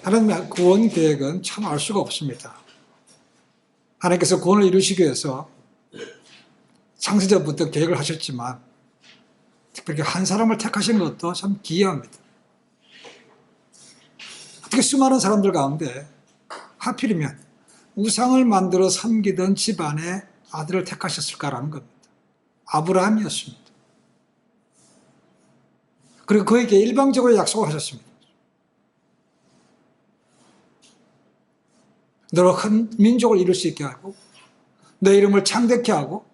하나님의 구원 계획은 참 알 수가 없습니다. 하나님께서 구원을 이루시기 위해서 창세전부터 계획을 하셨지만 특별히 한 사람을 택하신 것도 참 기이합니다. 어떻게 수많은 사람들 가운데 하필이면 우상을 만들어 섬기던 집안의 아들을 택하셨을까라는 겁니다. 아브라함이었습니다. 그리고 그에게 일방적으로 약속을 하셨습니다. 너로 큰 민족을 이룰 수 있게 하고 내 이름을 창대케 하고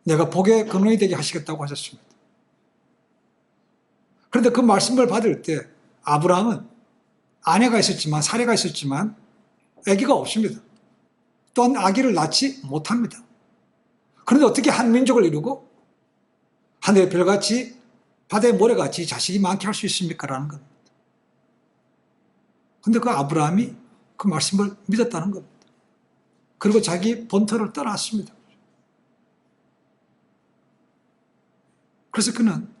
내가 복의 근원이 되게 하시겠다고 하셨습니다. 그런데 그 말씀을 받을 때 아브라함은 아내가 있었지만 사례가 있었지만 아기가 없습니다. 또한 아기를 낳지 못합니다. 그런데 어떻게 한 민족을 이루고 하늘의 별같이 바다의 모래같이 자식이 많게 할 수 있습니까? 라는 겁니다. 그런데 그 아브라함이 그 말씀을 믿었다는 겁니다. 그리고 자기 본토를 떠났습니다. 그래서 그는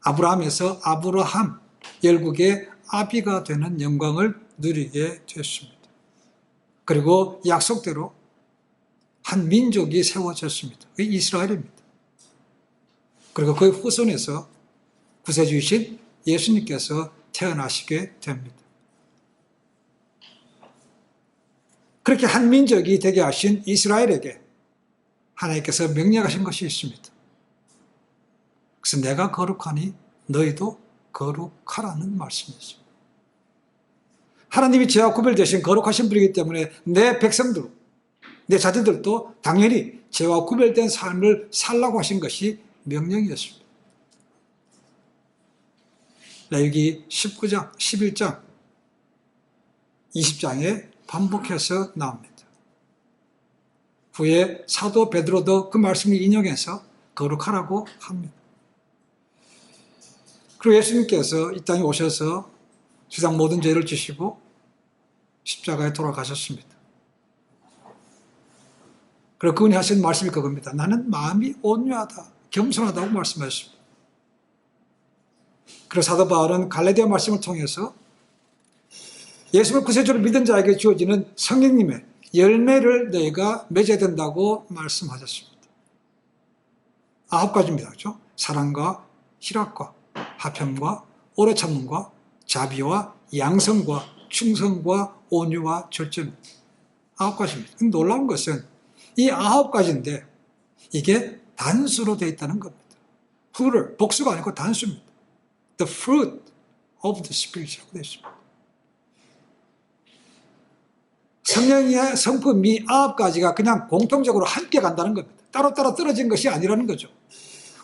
아브라함에서 아브라함, 열국의 아비가 되는 영광을 누리게 됐습니다. 그리고 약속대로 한 민족이 세워졌습니다. 그게 이스라엘입니다. 그리고 그의 후손에서 구세주이신 예수님께서 태어나시게 됩니다. 그렇게 한 민족이 되게 하신 이스라엘에게 하나님께서 명령하신 것이 있습니다. 그래서 내가 거룩하니 너희도 거룩하라는 말씀이었습니다. 하나님이 죄와 구별되신 거룩하신 분이기 때문에 내 백성들, 내 자녀들도 당연히 죄와 구별된 삶을 살라고 하신 것이 명령이었습니다. 레위기 19장, 11장, 20장에 반복해서 나옵니다. 후에 사도 베드로도 그 말씀을 인용해서 거룩하라고 합니다. 그리고 예수님께서 이 땅에 오셔서 세상 모든 죄를 지시고 십자가에 돌아가셨습니다. 그리고 그분이 하신 말씀이 그겁니다. 나는 마음이 온유하다, 겸손하다고 말씀하셨습니다. 그리고 사도 바울은 갈라디아 말씀을 통해서 예수를 구세주로 믿은 자에게 주어지는 성령님의 열매를 너희가 맺어야 된다고 말씀하셨습니다. 9가지입니다. 그렇죠? 사랑과 희락과 화평과 오래 참음과 자비와 양성과 충성과 온유와 절제입니다. 9가지입니다. 놀라운 것은 이 9가지인데 이게 단수로 되어 있다는 겁니다. plural, 복수가 아니고 단수입니다. The fruit of the Spirit이라고 되어 있습니다. 성령의 성품이 9가지가 그냥 공통적으로 함께 간다는 겁니다. 따로따로 떨어진 것이 아니라는 거죠.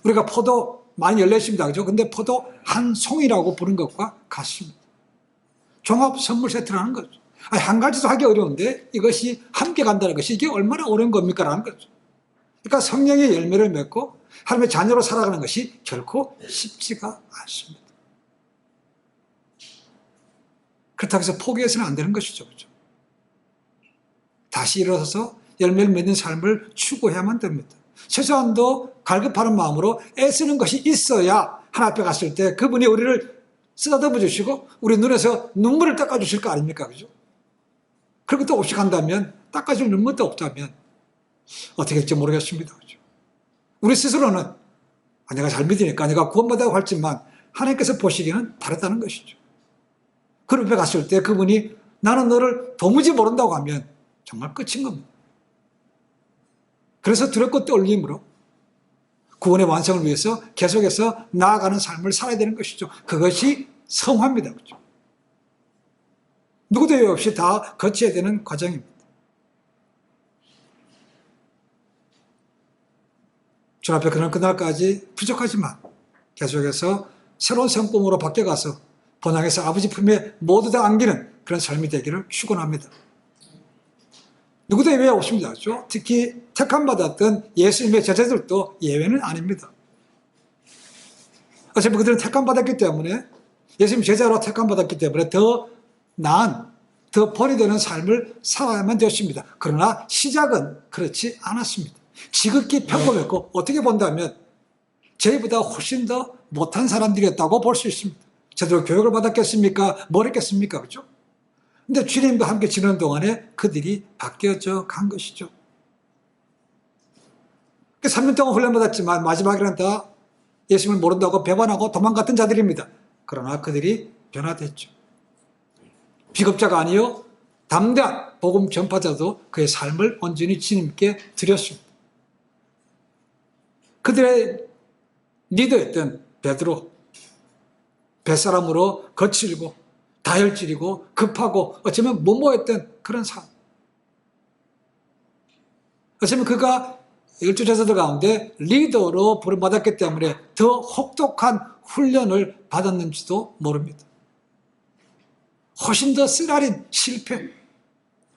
우리가 포도 많이 열렸습니다. 그죠? 근데 포도 한 송이라고 부른 것과 같습니다. 종합 선물 세트라는 거죠. 한 가지도 하기 어려운데 이것이 함께 간다는 것이 이게 얼마나 어려운 겁니까? 라는 거죠. 그러니까 성령의 열매를 맺고 하나님의 자녀로 살아가는 것이 결코 쉽지가 않습니다. 그렇다고 해서 포기해서는 안 되는 것이죠. 그렇죠? 다시 일어서서 열매를 맺는 삶을 추구해야만 됩니다. 최소한도 갈급하는 마음으로 애쓰는 것이 있어야 하나님 앞에 갔을 때 그분이 우리를 쓰다듬어 주시고 우리 눈에서 눈물을 닦아 주실 거 아닙니까? 그죠? 그런 것도 없이 간다면, 닦아줄 눈물도 없다면 어떻게 될지 모르겠습니다. 그죠? 우리 스스로는 내가 잘 믿으니까 내가 구원받아고 할지만 하나님께서 보시기에는 다르다는 것이죠. 그 앞에 갔을 때 그분이 나는 너를 도무지 모른다고 하면 정말 끝인 겁니다. 그래서 두렵고 떨림으로 구원의 완성을 위해서 계속해서 나아가는 삶을 살아야 되는 것이죠. 그것이 성화입니다. 그렇죠? 누구도 예외 없이 다 거쳐야 되는 과정입니다. 주 앞에 그는 그날까지 부족하지만 계속해서 새로운 성품으로 바뀌어가서 본향에서 아버지 품에 모두 다 안기는 그런 삶이 되기를 축원합니다. 누구도 예외 없습니다. 그렇죠? 특히 택함받았던 예수님의 제자들도 예외는 아닙니다. 어차피 그들은 택함받았기 때문에 예수님 제자로 택함받았기 때문에 더 나은, 더 본이 되는 삶을 살아야만 되었습니다. 그러나 시작은 그렇지 않았습니다. 지극히 평범했고 어떻게 본다면 저희보다 훨씬 더 못한 사람들이었다고 볼 수 있습니다. 제대로 교육을 받았겠습니까? 뭘 했겠습니까? 그죠? 근데 주님과 함께 지내는 동안에 그들이 바뀌어져 간 것이죠. 3년 동안 훈련받았지만 마지막에는 다 예수님을 모른다고 배반하고 도망갔던 자들입니다. 그러나 그들이 변화됐죠. 비겁자가 아니요 담대한 복음 전파자도 그의 삶을 온전히 주님께 드렸습니다. 그들의 리더였던 베드로, 뱃사람으로 거칠고 다혈질이고 급하고 어쩌면 무모했던 그런 삶. 어쩌면 그가 12제자들 가운데 리더로 부름받았기 때문에 더 혹독한 훈련을 받았는지도 모릅니다. 훨씬 더 쓰라린 실패,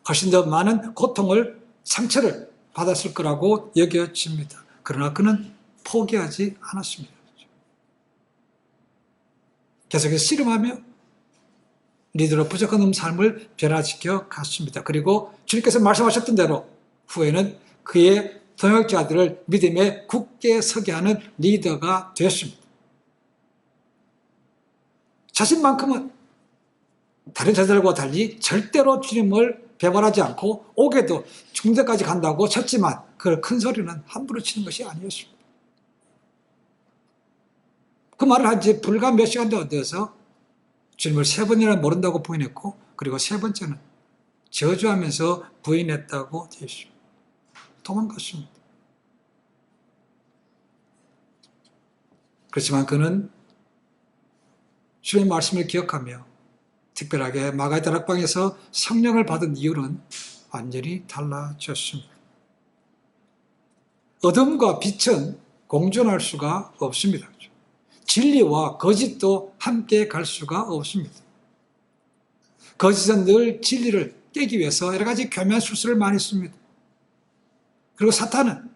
훨씬 더 많은 고통을, 상처를 받았을 거라고 여겨집니다. 그러나 그는 포기하지 않았습니다. 계속해서 씨름하며 리더로 부족한 삶을 변화시켜 갔습니다. 그리고 주님께서 말씀하셨던 대로 후에는 그의 동역자들을 믿음에 굳게 서게 하는 리더가 되었습니다. 자신만큼은 다른 자들과 달리 절대로 주님을 배반하지 않고 옥에도 중대까지 간다고 쳤지만 그 큰 소리는 함부로 치는 것이 아니었습니다. 그 말을 한 지 불과 몇 시간도 안 되어서 주님을 3번이나 모른다고 부인했고 그리고 3번째는 저주하면서 부인했다고 되어 있습니다. 도망갔습니다. 그렇지만 그는 주님의 말씀을 기억하며 특별하게 마가의 다락방에서 성령을 받은 이유는 완전히 달라졌습니다. 어둠과 빛은 공존할 수가 없습니다. 진리와 거짓도 함께 갈 수가 없습니다. 거짓은 늘 진리를 깨기 위해서 여러 가지 교묘한 수술을 많이 씁니다. 그리고 사탄은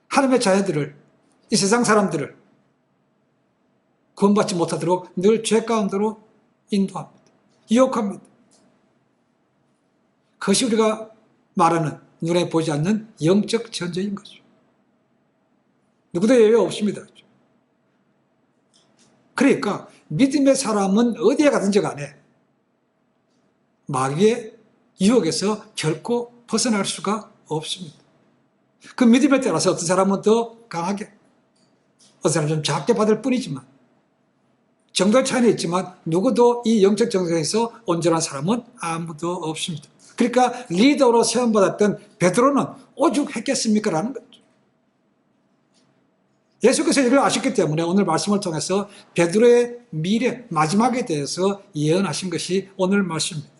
하나님의 자녀들을, 이 세상 사람들을 구원받지 못하도록 늘 죄 가운데로 인도합니다. 유혹합니다. 그것이 우리가 말하는 눈에 보지 않는 영적 전쟁인 거죠. 누구도 예외 없습니다. 그러니까 믿음의 사람은 어디에 가든지 간에 마귀의 유혹에서 결코 벗어날 수가 없습니다. 그 믿음에 따라서 어떤 사람은 더 강하게, 어떤 사람은 좀 작게 받을 뿐이지만 정도의 차이는 있지만 누구도 이 영적 정상에서 온전한 사람은 아무도 없습니다. 그러니까 리더로 세움받았던 베드로는 오죽했겠습니까? 라는 거죠. 예수께서 이걸 아셨기 때문에 오늘 말씀을 통해서 베드로의 미래, 마지막에 대해서 예언하신 것이 오늘 말씀입니다.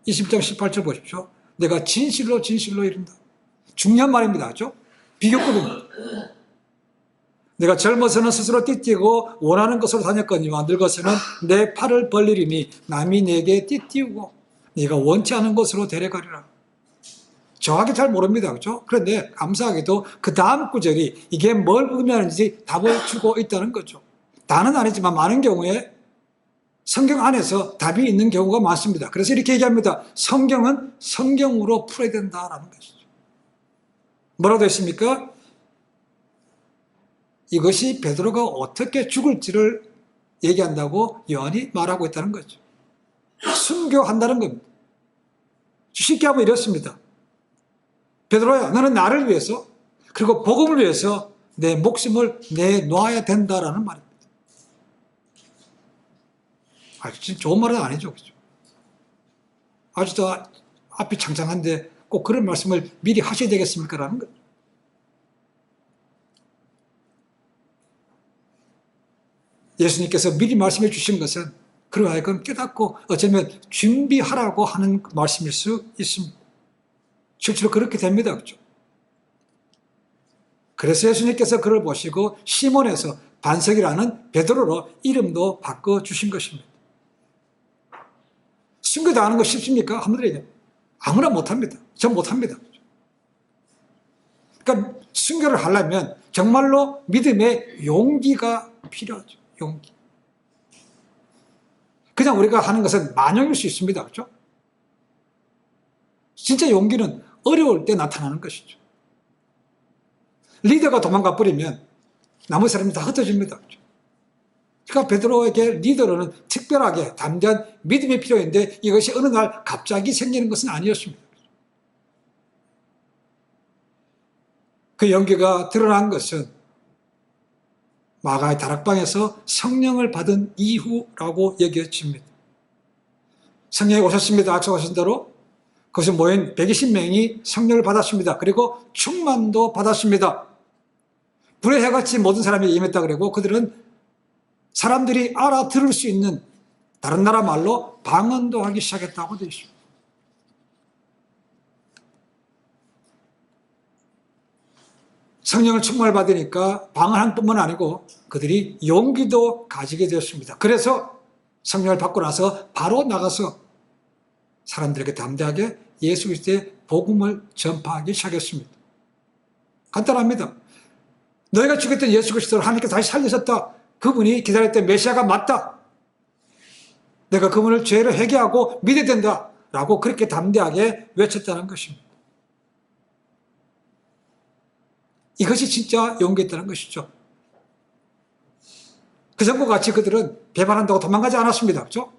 20장 18절 보십시오. 내가 진실로 진실로 이른다. 중요한 말입니다. 그렇죠? 비교급입니다. 내가 젊어서는 스스로 띠띠고 원하는 것으로 다녔거니와 늙어서는 내 팔을 벌리리니 남이 내게 띠띠우고 네가 원치 않은 곳으로 데려가리라. 정확히 잘 모릅니다. 그렇죠? 그런데 감사하게도 그 다음 구절이 이게 뭘 의미하는지 답을 주고 있다는 거죠. 다는 아니지만 많은 경우에 성경 안에서 답이 있는 경우가 많습니다. 그래서 이렇게 얘기합니다. 성경은 성경으로 풀어야 된다라는 것이죠. 뭐라고 되어 있습니까? 이것이 베드로가 어떻게 죽을지를 얘기한다고 요한이 말하고 있다는 거죠. 순교한다는 겁니다. 쉽게 하면 이렇습니다. 베드로야, 너는 나를 위해서 그리고 복음을 위해서 내 목숨을 내놓아야 된다라는 말입니다. 아주 좋은 말은 아니죠. 그렇죠? 아주 더 앞이 창창한데 꼭 그런 말씀을 미리 하셔야 되겠습니까? 라는 거죠. 예수님께서 미리 말씀해 주신 것은 그로 하여금 깨닫고 어쩌면 준비하라고 하는 말씀일 수 있습니다. 실제로 그렇게 됩니다. 그렇죠? 그래서 예수님께서 그를 보시고 시몬에서 반석이라는 베드로로 이름도 바꿔주신 것입니다. 순교당하는 거 쉽습니까? 한번 얘기해요. 아무나 못합니다. 전 못합니다. 그러니까 순교를 하려면 정말로 믿음의 용기가 필요하죠. 용기. 그냥 우리가 하는 것은 만용일 수 있습니다. 그렇죠? 진짜 용기는 어려울 때 나타나는 것이죠. 리더가 도망가 버리면 나머지 사람이 다 흩어집니다. 그렇죠? 그러니까 베드로에게 리더로는 특별하게 담대한 믿음이 필요했는데 이것이 어느 날 갑자기 생기는 것은 아니었습니다. 그 연기가 드러난 것은 마가의 다락방에서 성령을 받은 이후라고 여겨집니다. 성령이 오셨습니다. 약속하신 대로 그것에 모인 120명이 성령을 받았습니다. 그리고 충만도 받았습니다. 불의 해같이 모든 사람이 임했다 그러고 그들은 사람들이 알아들을 수 있는 다른 나라 말로 방언도 하기 시작했다고 되어 있습니다. 성령을 충만을 받으니까 방언한 뿐만 아니고 그들이 용기도 가지게 되었습니다. 그래서 성령을 받고 나서 바로 나가서 사람들에게 담대하게 예수 그리스도의 복음을 전파하기 시작했습니다. 간단합니다. 너희가 죽였던 예수 그리스도를 하나님께서 다시 살리셨다. 그분이 기다렸던 메시아가 맞다. 내가 그분을 죄를 회개하고 믿어야 된다. 라고 그렇게 담대하게 외쳤다는 것입니다. 이것이 진짜 용기였다는 것이죠. 그 전과 같이 그들은 배반한다고 도망가지 않았습니다. 그렇죠?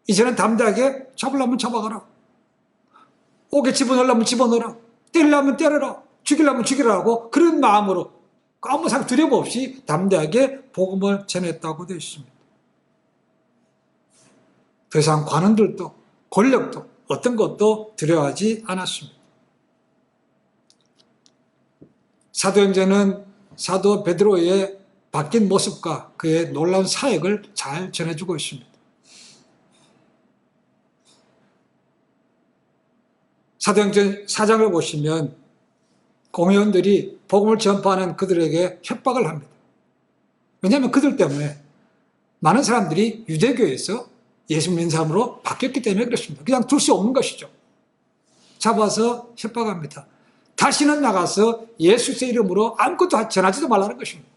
이제는 담대하게 잡으려면 잡아가라. 옥에 집어넣으려면 집어넣어라. 때리려면 때려라. 죽이려면 죽이라고 그런 마음으로 아무 상 두려움 없이 담대하게 복음을 전했다고 되어 있습니다. 더 이상 관원들도 권력도 어떤 것도 두려워하지 않았습니다. 사도행전은 사도 베드로의 바뀐 모습과 그의 놀라운 사역을 잘 전해주고 있습니다. 사도행전 4장을 보시면 공회원들이 복음을 전파하는 그들에게 협박을 합니다. 왜냐하면 그들 때문에 많은 사람들이 유대교에서 예수 믿는 사람으로 바뀌었기 때문에 그렇습니다. 그냥 둘 수 없는 것이죠. 잡아서 협박합니다. 다시는 나가서 예수의 이름으로 아무것도 전하지도 말라는 것입니다.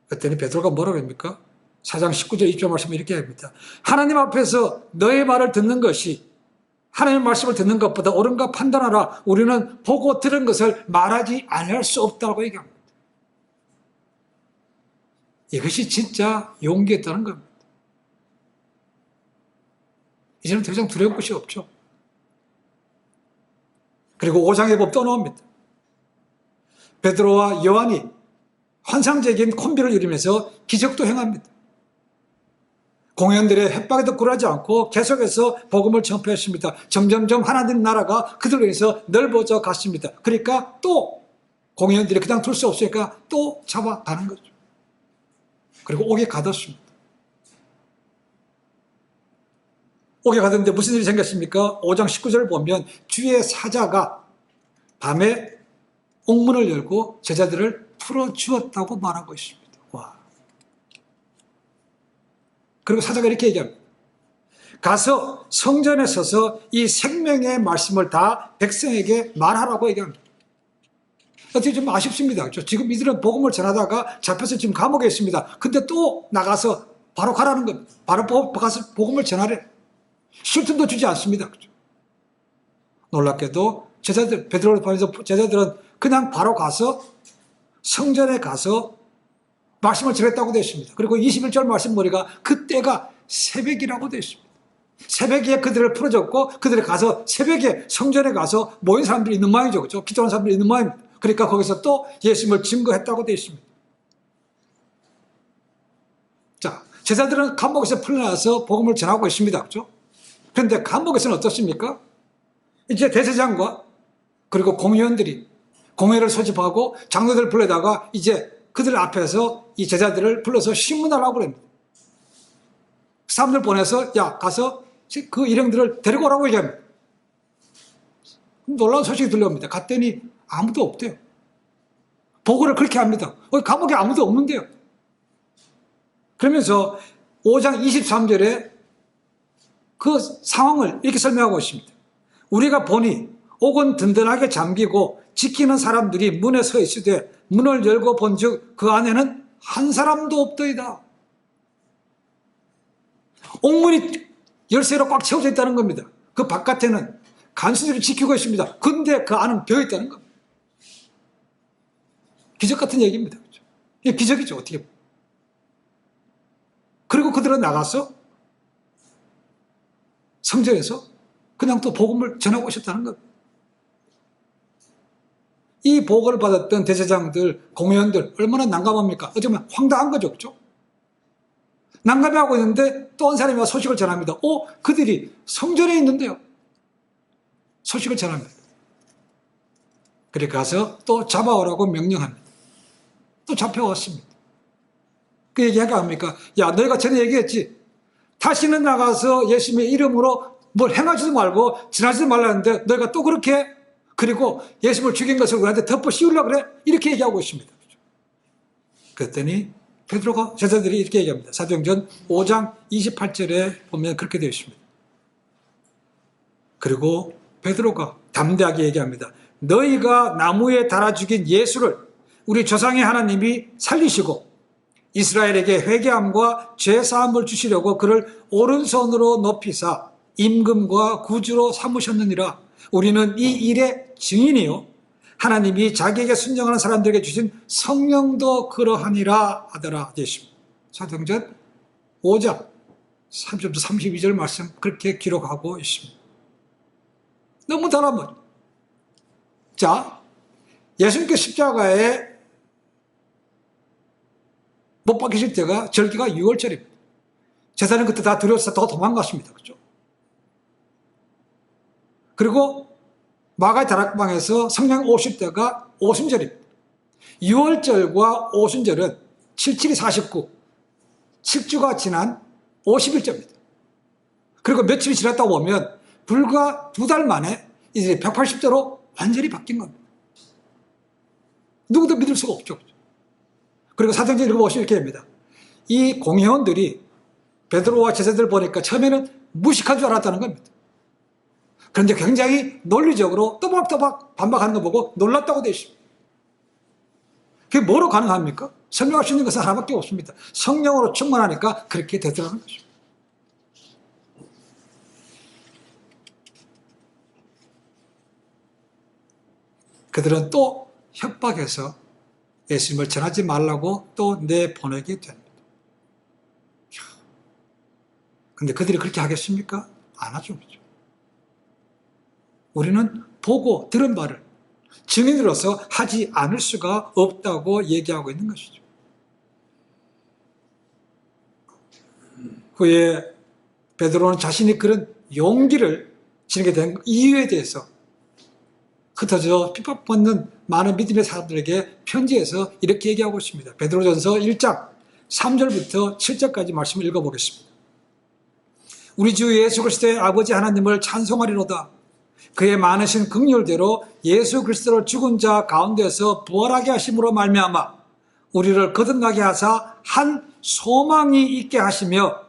그때는 베드로가 뭐라고 합니까? 4장 19절 20절 말씀을 이렇게 합니다. 하나님 앞에서 너의 말을 듣는 것이 하나님의 말씀을 듣는 것보다 옳은가 판단하라. 우리는 보고 들은 것을 말하지 않을 수 없다고 얘기합니다. 이것이 진짜 용기였다는 겁니다. 이제는 더 이상 두려울 것이 없죠. 그리고 5장의 법 또 나옵니다. 베드로와 요한이 환상적인 콤비를 이루면서 기적도 행합니다. 공회원들의 협박에도 굴하지 않고 계속해서 복음을 전파했습니다. 점점점 하나님 나라가 그들로 인해서 넓어져 갔습니다. 그러니까 또 공회원들이 그냥 둘 수 없으니까 또 잡아가는 거죠. 그리고 옥에 가뒀습니다. 옥에 가뒀는데 무슨 일이 생겼습니까? 5장 19절을 보면 주의 사자가 밤에 옥문을 열고 제자들을 풀어주었다고 말하고 있습니다. 와. 그리고 사자가 이렇게 얘기합니다. 가서 성전에 서서 이 생명의 말씀을 다 백성에게 말하라고 얘기합니다. 어떻게 좀 아쉽습니다. 지금 이들은 복음을 전하다가 잡혀서 지금 감옥에 있습니다. 근데 또 나가서 바로 가라는 겁니다. 바로 가서 복음을 전하래. 쉴 틈도 주지 않습니다. 놀랍게도 제자들, 베드로를 포함해서 제자들은 그냥 바로 가서 성전에 가서 말씀을 전했다고 되어 있습니다. 그리고 21절 말씀 보니까 그때가 새벽이라고 되어 있습니다. 새벽에 그들을 풀어줬고 그들이 가서 새벽에 성전에 가서 모인 사람들이 있는 모양이죠. 그렇죠? 기도하는 사람들이 있는 모양입니다. 그러니까 거기서 또 예수님을 증거했다고 되어 있습니다. 자, 제자들은 감옥에서 풀려나서 복음을 전하고 있습니다. 그렇죠? 그런데 감옥에서는 어떻습니까? 이제 대제장과 그리고 공회원들이 공회를 소집하고 장로들을 불러다가 이제 그들 앞에서 이 제자들을 불러서 신문하라고 그럽니다. 사람들 보내서 야 가서 그 일행들을 데리고 오라고 얘기합니다. 놀라운 소식이 들려옵니다. 갔더니 아무도 없대요. 보고를 그렇게 합니다. 감옥에 아무도 없는데요. 그러면서 5장 23절에 그 상황을 이렇게 설명하고 있습니다. 우리가 보니 옥은 든든하게 잠기고 지키는 사람들이 문에 서 있으되 문을 열고 본즉 그 안에는 한 사람도 없더이다. 옥문이 열쇠로 꽉 채워져 있다는 겁니다. 그 바깥에는 간수들이 지키고 있습니다. 근데 그 안은 비어 있다는 겁니다. 기적 같은 얘기입니다. 그렇죠? 이게 기적이죠. 어떻게 보면. 그들은 나가서 성전에서 그냥 또 복음을 전하고 있었다는 겁니다. 이 복을 받았던 대제사장들, 공회원들 얼마나 난감합니까? 어쩌면 황당한 거죠. 그렇죠? 난감해하고 있는데 또 한 사람이 소식을 전합니다. 그들이 성전에 있는데요. 소식을 전합니다. 그래 가서 또 잡아오라고 명령합니다. 또 잡혀왔습니다. 그 얘기가 합니까? 야, 너희가 전에 얘기했지. 다시는 나가서 예수님의 이름으로 뭘 행하지도 말고 지나지도 말라는데 너희가 또 그렇게, 그리고 예수님을 죽인 것을 우리한테 덮어 씌우려고 그래? 이렇게 얘기하고 있습니다. 그랬더니 베드로가, 제자들이 이렇게 얘기합니다. 사도행전 5장 28절에 보면 그렇게 되어 있습니다. 그리고 베드로가 담대하게 얘기합니다. 너희가 나무에 달아 죽인 예수를 우리 조상의 하나님이 살리시고 이스라엘에게 회개함과 죄사함을 주시려고 그를 오른손으로 높이사 임금과 구주로 삼으셨느니라. 우리는 이 일의 증인이요 하나님이 자기에게 순종하는 사람들에게 주신 성령도 그러하니라 하더라 되십니다. 사도행전 5장 30절부터 32절 말씀 그렇게 기록하고 있습니다. 너무 단합니다. 자, 예수님께 십자가에 못 박히실 때가 절기가 6월절입니다. 제사는 그때 다 두려워서 더 도망갔습니다. 그렇죠? 그리고 마가의 다락방에서 성령 오실 때가 오순절입니다. 6월절과 오순절은 77이 49, 7주가 지난 50일째입니다. 그리고 며칠이 지났다고 보면 불과 2달 만에 이제 180도로 완전히 바뀐 겁니다. 누구도 믿을 수가 없죠. 그리고 사도행전 읽어보시면 이렇게 됩니다. 이 공회원들이 베드로와 제자들 보니까 처음에는 무식한 줄 알았다는 겁니다. 그런데 굉장히 논리적으로 또박또박 반박하는 거 보고 놀랐다고 되어 있습니다. 그게 뭐로 가능합니까? 설명할 수 있는 것은 하나밖에 없습니다. 성령으로 충만하니까 그렇게 되더라는 것입니다. 그들은 또 협박해서 예수님을 전하지 말라고 또 내보내게 됩니다. 그런데 그들이 그렇게 하겠습니까? 안 하죠. 우리는 보고 들은 바를 증인으로서 하지 않을 수가 없다고 얘기하고 있는 것이죠. 후에 베드로는 자신이 그런 용기를 지니게 된 이유에 대해서 흩어져 핍박받는 많은 믿음의 사람들에게 편지에서 이렇게 얘기하고 있습니다. 베드로전서 1장 3절부터 7절까지 말씀을 읽어보겠습니다. 우리 주 예수 그리스도의 아버지 하나님을 찬송하리로다. 그의 많으신 긍휼대로 예수 그리스도를 죽은 자 가운데서 부활하게 하심으로 말미암아 우리를 거듭나게 하사 한 소망이 있게 하시며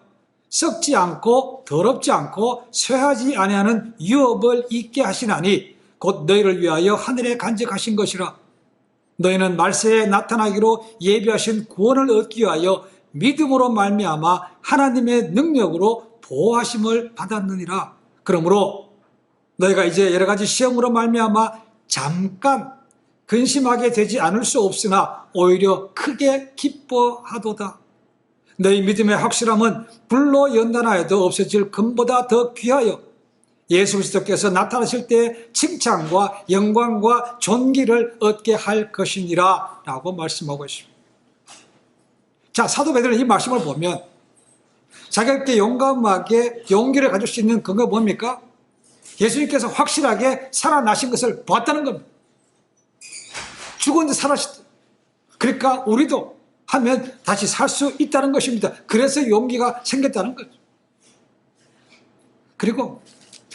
썩지 않고 더럽지 않고 쇠하지 아니하는 유업을 있게 하시나니 곧 너희를 위하여 하늘에 간직하신 것이라. 너희는 말세에 나타나기로 예비하신 구원을 얻기 위하여 믿음으로 말미암아 하나님의 능력으로 보호하심을 받았느니라. 그러므로 너희가 이제 여러 가지 시험으로 말미암아 잠깐 근심하게 되지 않을 수 없으나 오히려 크게 기뻐하도다. 너희 믿음의 확실함은 불로 연단하여도 없어질 금보다 더 귀하여 예수 그리스도께서 나타나실 때 칭찬과 영광과 존귀를 얻게 할 것이니라 라고 말씀하고 있습니다. 자, 사도 베드로는 이 말씀을 보면 자기가 이렇게 용감하게 용기를 가질 수 있는 근거가 뭡니까? 예수님께서 확실하게 살아나신 것을 보았다는 겁니다. 죽었는데 살아셨다. 그러니까 우리도 하면 다시 살 수 있다는 것입니다. 그래서 용기가 생겼다는 거죠. 그리고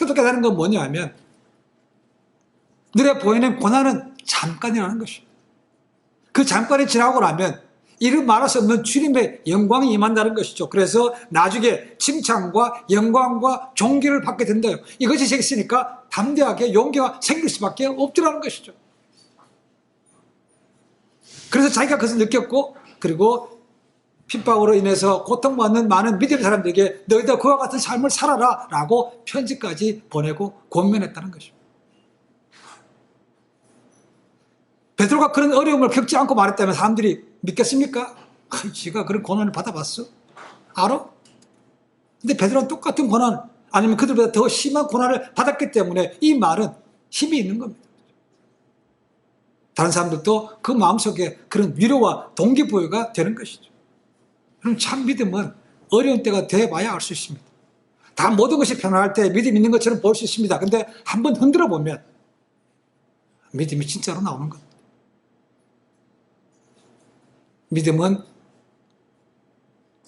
또 깨달은 건 뭐냐 하면 눈에 보이는 고난은 잠깐이라는 것입니다. 그 잠깐이 지나고 나면 이루 말할 수 없는 주님의 영광이 임한다는 것이죠. 그래서 나중에 칭찬과 영광과 존귀를 받게 된다요. 이것이 생겼으니까 담대하게 용기가 생길 수밖에 없더라는 것이죠. 그래서 자기가 그것을 느꼈고 그리고 핍박으로 인해서 고통받는 많은 믿음의 사람들에게 너희도 그와 같은 삶을 살아라 라고 편지까지 보내고 권면했다는 것입니다. 베드로가 그런 어려움을 겪지 않고 말했다면 사람들이 믿겠습니까? 지가 그런 고난을 받아봤어? 알아? 근데 베드로는 똑같은 고난, 아니면 그들보다 더 심한 고난을 받았기 때문에 이 말은 힘이 있는 겁니다. 다른 사람들도 그 마음속에 그런 위로와 동기부여가 되는 것이죠. 그럼 참 믿음은 어려운 때가 돼봐야 알 수 있습니다. 다 모든 것이 편안할 때 믿음 있는 것처럼 볼 수 있습니다. 근데 한번 흔들어 보면 믿음이 진짜로 나오는 겁니다. 믿음은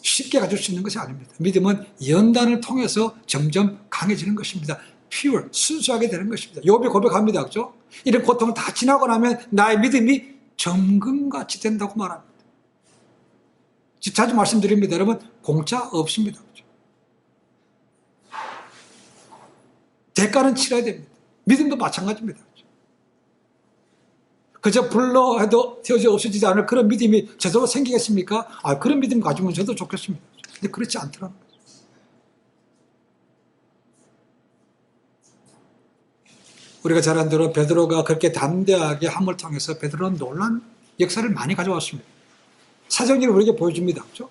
쉽게 가질 수 있는 것이 아닙니다. 믿음은 연단을 통해서 점점 강해지는 것입니다. pure, 순수하게 되는 것입니다. 욥이 고백합니다. 그렇죠? 이런 고통을 다 지나고 나면 나의 믿음이 정금같이 된다고 말합니다. 자주 말씀드립니다. 여러분, 공짜 없습니다. 그렇죠? 대가는 치러야 됩니다. 믿음도 마찬가지입니다. 그렇죠? 그저 불로 해도 태워져 없어지지 않을 그런 믿음이 저절로 생기겠습니까? 그런 믿음 가지면 저도 좋겠습니다. 근데 그렇지 않더라고요. 우리가 잘 아는 대로 베드로가 그렇게 담대하게 함을 통해서 베드로는 놀란 역사를 많이 가져왔습니다. 사정이 우리에게 보여줍니다. 그렇죠?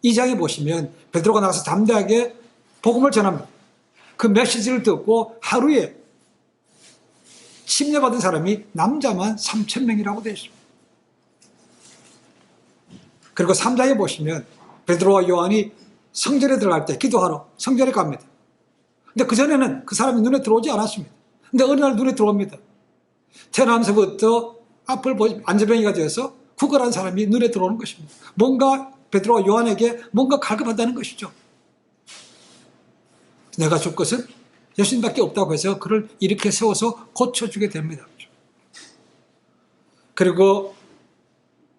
2장에 보시면 베드로가 나가서 담대하게 복음을 전합니다. 그 메시지를 듣고 하루에 침례받은 사람이 남자만 3,000명이라고 되어 있습니다. 그리고 3장에 보시면 베드로와 요한이 성전에 들어갈 때 기도하러 성전에 갑니다. 근데 그전에는 그 사람이 눈에 들어오지 않았습니다. 근데 어느 날 눈에 들어옵니다. 태어나면서부터 앞을 보지 안전병이가 되어서 구걸한 사람이 눈에 들어오는 것입니다. 뭔가 베드로와 요한에게 뭔가 갈급하다는 것이죠. 내가 줄 것은 예수님밖에 없다고 해서 그를 이렇게 세워서 고쳐주게 됩니다. 그리고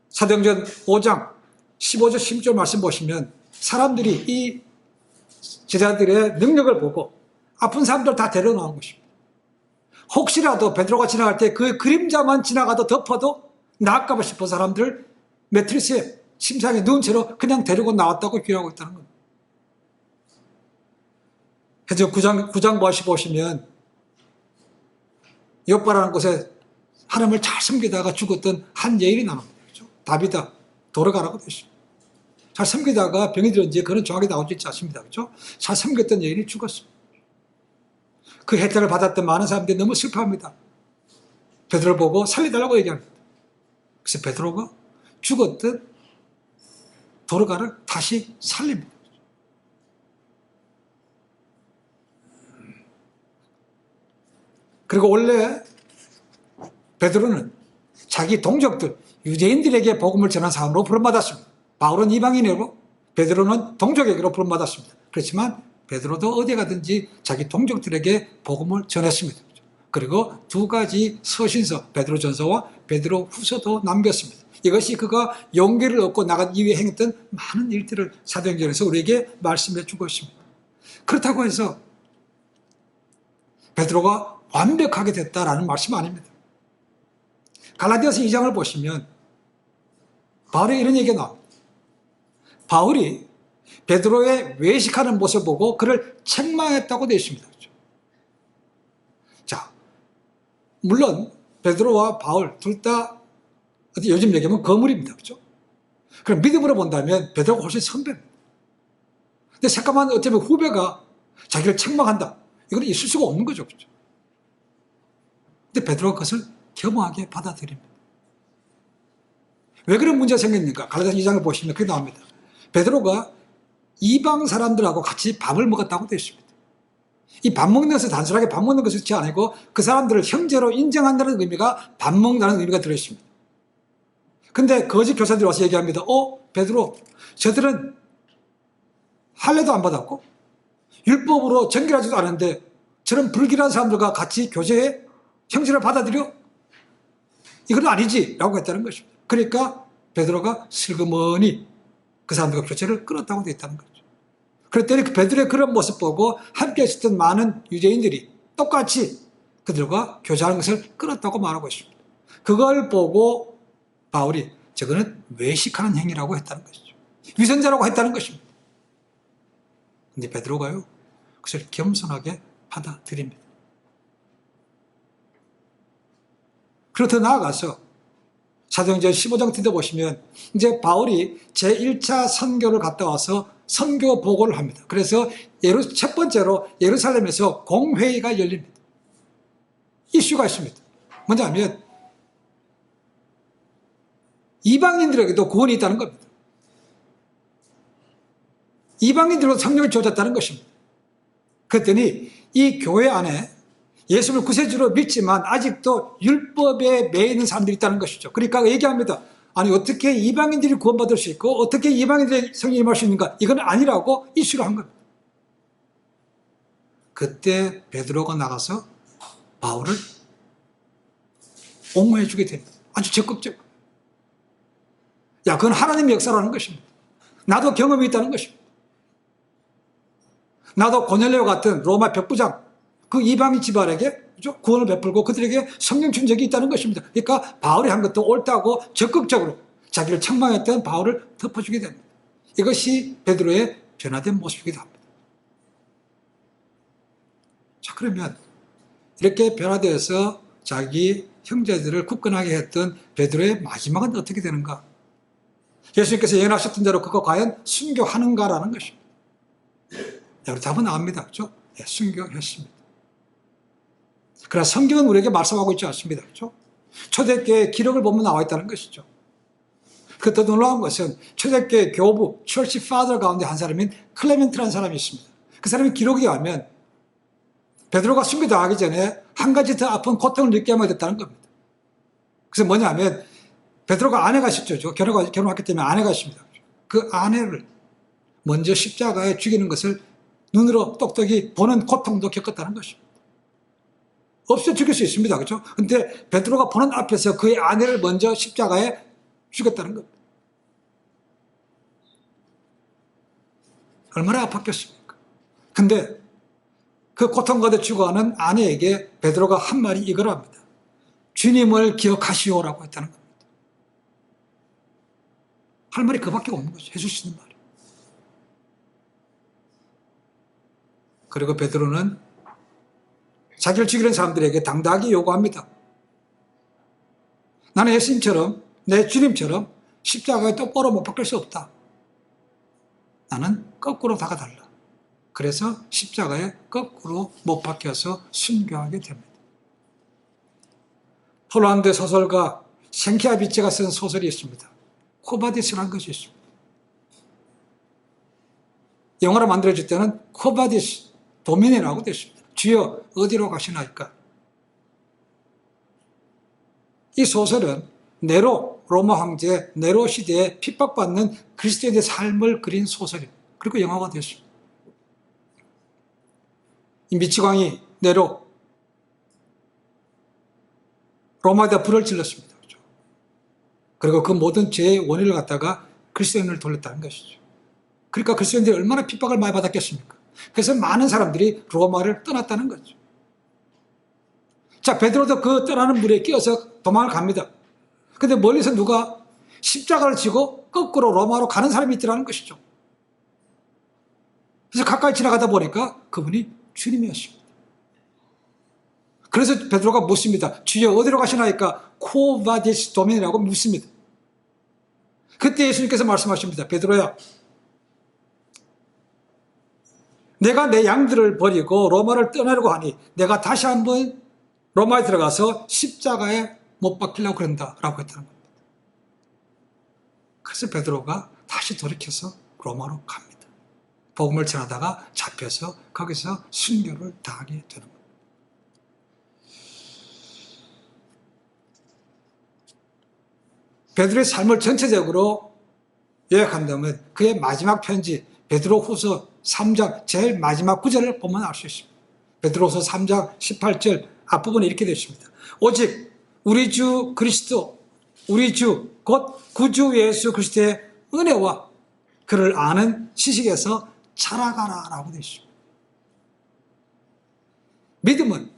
사도행전 5장 15절 16절 말씀 보시면 사람들이 이 제자들의 능력을 보고 아픈 사람들 다 데려놓은 것입니다. 혹시라도 베드로가 지나갈 때 그 그림자만 지나가도 덮어도 나을까 싶은 사람들 매트리스에 침상에 누운 채로 그냥 데리고 나왔다고 기록하고 있다는 겁니다. 그래서 9장 보시면 욥바라는 곳에 하나님을 잘 섬기다가 죽었던 한 여인이 나옵니다. 그렇죠? 다비다 돌아가라고 되어 있습니다. 잘 섬기다가 병이 들었는지 그런 정확히 나오지 않습니다. 그렇죠? 잘 섬겼던 여인이 죽었습니다. 그 혜택을 받았던 많은 사람들이 너무 슬퍼합니다. 베드로를 보고 살려달라고 얘기합니다. 그래서 베드로가 죽었던 도르가를 다시 살립니다. 그리고 원래 베드로는 자기 동족들, 유대인들에게 복음을 전한 사람으로 부름받았습니다. 바울은 이방인이고 베드로는 동족에게로 부름받았습니다. 그렇지만 베드로도 어디 가든지 자기 동족들에게 복음을 전했습니다. 그리고 두 가지 서신서, 베드로전서와 베드로후서도 남겼습니다. 이것이 그가 용기를 얻고 나간 이후에 행했던 많은 일들을 사도행전에서 우리에게 말씀해 주고 있습니다. 그렇다고 해서 베드로가 완벽하게 됐다라는 말씀 아닙니다. 갈라디아서 2장을 보시면 바울의 이런 얘기가 나옵니다. 바울이 베드로의 외식하는 모습을 보고 그를 책망했다고 되어 있습니다. 자, 물론 베드로와 바울 둘 다 요즘 얘기하면 거물입니다. 그렇죠? 그럼 믿음으로 본다면 베드로가 훨씬 선배입니다. 근데 잠깐만 어쩌면 후배가 자기를 책망한다. 이건 있을 수가 없는 거죠. 그렇죠? 근데 베드로가 그것을 겸허하게 받아들입니다. 왜 그런 문제가 생겼습니까? 갈라디아서 2장을 보시면 그게 나옵니다. 베드로가 이방 사람들하고 같이 밥을 먹었다고 되어 있습니다. 이 밥 먹는 것은 단순하게 밥 먹는 것이 아니고 그 사람들을 형제로 인정한다는 의미가 밥 먹는다는 의미가 들어있습니다. 근데 거짓 교사들이 와서 얘기합니다. 베드로, 저들은 할례도 안 받았고 율법으로 정결하지도 않은데 저런 불길한 사람들과 같이 교제해 형제를 받아들여? 이건 아니지 라고 했다는 것입니다. 그러니까 베드로가 슬그머니 그 사람들과 교제를 끊었다고 되어 있다는 거죠. 그랬더니 그 베드로의 그런 모습 보고 함께 있었던 많은 유대인들이 똑같이 그들과 교제하는 것을 끊었다고 말하고 있습니다. 그걸 보고 바울이 저거는 외식하는 행위라고 했다는 것이죠. 위선자라고 했다는 것입니다. 근데 베드로가요, 그것을 겸손하게 받아들입니다. 그리고 더 나아가서 사도행전 15장 뒤에 보시면 이제 바울이 제1차 선교를 갔다 와서 선교 보고를 합니다. 그래서 첫 번째로 예루살렘에서 공회의가 열립니다. 이슈가 있습니다. 먼저 하면 이방인들에게도 구원이 있다는 겁니다. 이방인들도 성령을 주어졌다는 것입니다. 그랬더니 이 교회 안에 예수를 구세주로 믿지만 아직도 율법에 매여 있는 사람들이 있다는 것이죠. 그러니까 얘기합니다. 아니 어떻게 이방인들이 구원받을 수 있고 어떻게 이방인들이 성령이 임할 수 있는가? 이건 아니라고 이슈를 한 겁니다. 그때 베드로가 나가서 바울을 옹호해 주게 됩니다. 아주 적극적으로. 야, 그건 하나님의 역사라는 것입니다. 나도 경험이 있다는 것입니다. 나도 고넬레오 같은 로마 벽부장 그 이방인 집안에게 구원을 베풀고 그들에게 성령 준 적이 있다는 것입니다. 그러니까 바울이 한 것도 옳다고 적극적으로 자기를 책망했던 바울을 덮어주게 됩니다. 이것이 베드로의 변화된 모습이기도 합니다. 자, 그러면 이렇게 변화되어서 자기 형제들을 굳건하게 했던 베드로의 마지막은 어떻게 되는가? 예수님께서 예언하셨던 대로 그거 과연 순교하는가라는 것입니다. 여러 답은 나옵니다. 그렇죠? 네, 순교했습니다. 그러나 성경은 우리에게 말씀하고 있지 않습니다. 그렇죠? 초대교회 기록을 보면 나와 있다는 것이죠. 그 더 놀라운 것은 초대교회 교부, 철치 파더 가운데 한 사람인 클레멘트라는 사람이 있습니다. 그 사람이 기록에 하면 베드로가 순교당하기 전에 한 가지 더 아픈 고통을 느끼게 하게 됐다는 겁니다. 그래서 뭐냐면 베드로가 아내가 있었죠. 결혼했기 때문에 아내가 있습니다. 그 아내를 먼저 십자가에 죽이는 것을 눈으로 똑똑히 보는 고통도 겪었다는 것입니다. 없어 죽일 수 있습니다. 그렇죠? 근데 베드로가 보는 앞에서 그의 아내를 먼저 십자가에 죽였다는 겁니다. 얼마나 아팠겠습니까? 근데 그 고통 가운데 죽어가는 아내에게 베드로가 한 말이 이걸 합니다. 주님을 기억하시오라고 했다는 겁니다. 할 말이 그밖에 없는 거죠. 해줄 수 있는 말이. 그리고 베드로는 자기를 죽이는 사람들에게 당당하게 요구합니다. 나는 예수님처럼 내 주님처럼 십자가에 똑바로 못 박힐 수 없다. 나는 거꾸로 다가달라. 그래서 십자가에 거꾸로 못 박혀서 순교하게 됩니다. 폴란드 소설가 생키아비체가 쓴 소설이 있습니다. 코바디스라는 것이 있습니다. 영어로 만들어질 때는 코바디스 도미네라고 되어 있습니다. 주여 어디로 가시나이까? 이 소설은 네로, 로마 황제 네로 시대에 핍박받는 그리스도인의 삶을 그린 소설입니다. 그리고 영화가 되었습니다. 이 미치광이 네로 로마에다 불을 질렀습니다. 그리고 그 모든 죄의 원인을 갖다가 그리스도인을 돌렸다는 것이죠. 그러니까 그리스도인들이 얼마나 핍박을 많이 받았겠습니까? 그래서 많은 사람들이 로마를 떠났다는 거죠. 자, 베드로도 그 떠나는 물에 끼어서 도망을 갑니다. 근데 멀리서 누가 십자가를 지고 거꾸로 로마로 가는 사람이 있더라는 것이죠. 그래서 가까이 지나가다 보니까 그분이 주님이었습니다. 그래서 베드로가 묻습니다. 주여 어디로 가시나이까? 코바디스 도민이라고 묻습니다. 그때 예수님께서 말씀하십니다. 베드로야, 내가 내 양들을 버리고 로마를 떠나려고 하니 내가 다시 한번 로마에 들어가서 십자가에 못 박히려고 그런다 라고 했다는 겁니다. 그래서 베드로가 다시 돌이켜서 로마로 갑니다. 복음을 전하다가 잡혀서 거기서 순교를 당하게 되는 겁니다. 베드로의 삶을 전체적으로 요약한다면 그의 마지막 편지 베드로후서 3장 제일 마지막 구절을 보면 알 수 있습니다. 베드로후서 3장 18절 앞부분에 이렇게 되어 있습니다. 오직 우리 주 그리스도, 우리 주 곧 구주 예수 그리스도의 은혜와 그를 아는 지식에서 자라가라 라고 되어 있습니다. 믿음은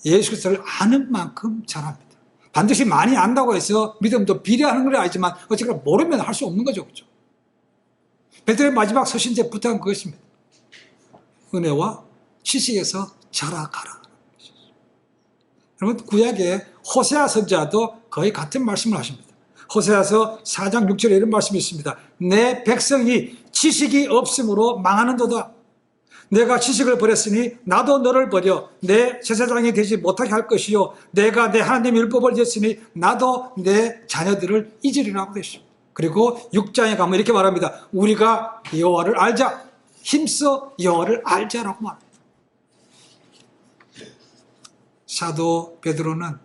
예수 그리스도를 아는 만큼 자랍니다. 반드시 많이 안다고 해서 믿음도 비례하는 건 아니지만 어쨌거나 모르면 할 수 없는 거죠. 그렇죠? 베드로의 마지막 서신제 부탁은 그것입니다. 은혜와 지식에서 자라가라. 여러분 구약의 호세아 선지자도 거의 같은 말씀을 하십니다. 호세아서 4장 6절에 이런 말씀이 있습니다. 내 백성이 지식이 없으므로 망하는도다. 내가 지식을 버렸으니 나도 너를 버려 내 제사장이 되지 못하게 할 것이요 내가 내 하나님 율법을 지었으니 나도 내 자녀들을 잊으리라고 되십니다. 그리고 6장에 가면 이렇게 말합니다. 우리가 여호와를 알자. 힘써 여호와를 알자라고 말합니다. 사도 베드로는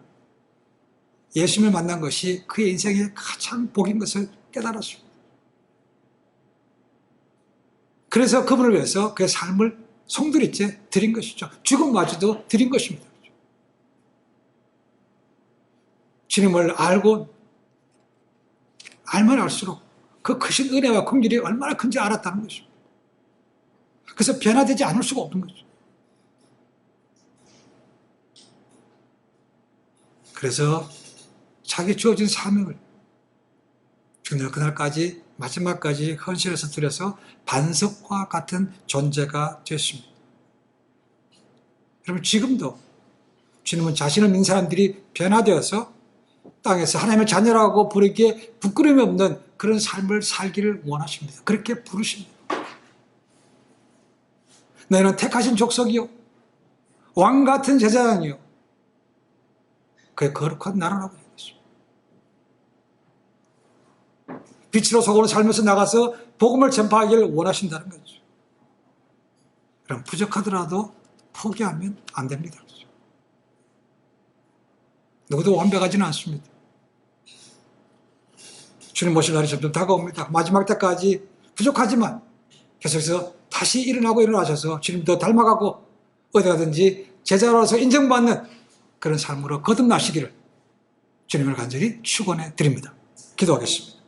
예수님을 만난 것이 그의 인생의 가장 복인 것을 깨달았습니다. 그래서 그분을 위해서 그의 삶을 송두리째 드린 것이죠. 죽음마저도 드린 것입니다. 주님을 알고 알면 알수록 그 크신 은혜와 긍휼이 얼마나 큰지 알았다는 것입니다. 그래서 변화되지 않을 수가 없는 거죠. 그래서 자기 주어진 사명을 주님 그날까지 마지막까지 헌신해서 드려서 반석과 같은 존재가 됐습니다. 여러분 지금도 주님은 자신을 믿는 사람들이 변화되어서 땅에서 하나님의 자녀라고 부르기에 부끄러움이 없는 그런 삶을 살기를 원하십니다. 그렇게 부르십니다. 너희는 택하신 족속이요 왕같은 제사장이요 그의 거룩한 나라라고 얘기했습니다. 빛으로 속으로 살면서 나가서 복음을 전파하기를 원하신다는 거죠. 그럼 부족하더라도 포기하면 안 됩니다. 누구도 완벽하지는 않습니다. 주님 모실 날이 점점 다가옵니다. 마지막 때까지 부족하지만 계속해서 다시 일어나셔서 주님 더 닮아가고 어디 가든지 제자로서 인정받는 그런 삶으로 거듭나시기를 주님을 간절히 축원해 드립니다. 기도하겠습니다.